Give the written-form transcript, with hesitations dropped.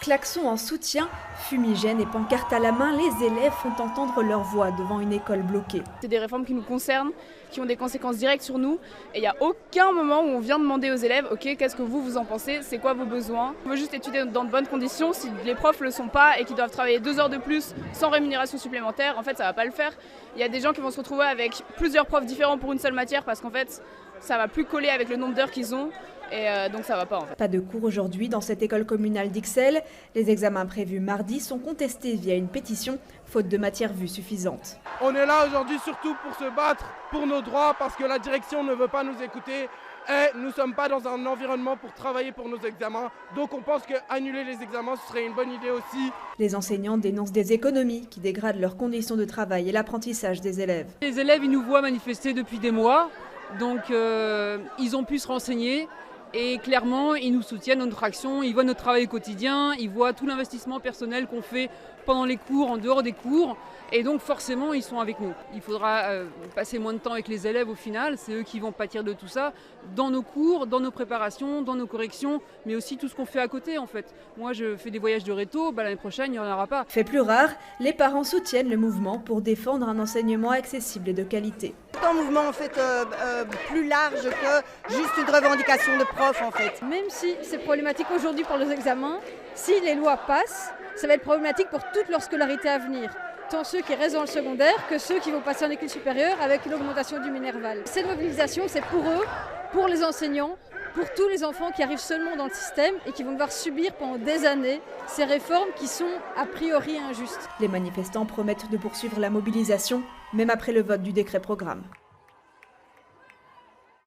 Klaxons en soutien, fumigènes et pancartes à la main, les élèves font entendre leur voix devant une école bloquée. C'est des réformes qui nous concernent, qui ont des conséquences directes sur nous. Et il n'y a aucun moment où on vient demander aux élèves « Ok, qu'est-ce que vous en pensez? C'est quoi vos besoins ?» On veut juste étudier dans de bonnes conditions. Si les profs ne le sont pas et qu'ils doivent travailler 2 heures de plus sans rémunération supplémentaire, en fait, ça ne va pas le faire. Il y a des gens qui vont se retrouver avec plusieurs profs différents pour une seule matière parce qu'en fait, ça ne va plus coller avec le nombre d'heures qu'ils ont. Et donc ça va pas en fait. Pas de cours aujourd'hui dans cette école communale d'Ixelles. Les examens prévus mardi sont contestés via une pétition, faute de matière vue suffisante. On est là aujourd'hui surtout pour se battre pour nos droits parce que la direction ne veut pas nous écouter et nous ne sommes pas dans un environnement pour travailler pour nos examens. Donc on pense qu'annuler les examens ce serait une bonne idée aussi. Les enseignants dénoncent des économies qui dégradent leurs conditions de travail et l'apprentissage des élèves. Les élèves ils nous voient manifester depuis des mois, donc ils ont pu se renseigner. Et clairement, ils nous soutiennent dans notre action, ils voient notre travail quotidien, ils voient tout l'investissement personnel qu'on fait pendant les cours, en dehors des cours. Et donc forcément, ils sont avec nous. Il faudra passer moins de temps avec les élèves au final, c'est eux qui vont pâtir de tout ça, dans nos cours, dans nos préparations, dans nos corrections, mais aussi tout ce qu'on fait à côté en fait. Moi, je fais des voyages de réto, l'année prochaine, il n'y en aura pas. Fait plus rare, les parents soutiennent le mouvement pour défendre un enseignement accessible et de qualité. C'est un mouvement en fait plus large que juste une revendication de prof en fait. Même si c'est problématique aujourd'hui pour les examens, si les lois passent, ça va être problématique pour toute leur scolarité à venir. Tant ceux qui restent dans le secondaire que ceux qui vont passer en école supérieure avec l'augmentation du Minerval. Cette mobilisation, c'est pour eux, pour les enseignants, pour tous les enfants qui arrivent seulement dans le système et qui vont devoir subir pendant des années ces réformes qui sont a priori injustes. Les manifestants promettent de poursuivre la mobilisation, même après le vote du décret programme.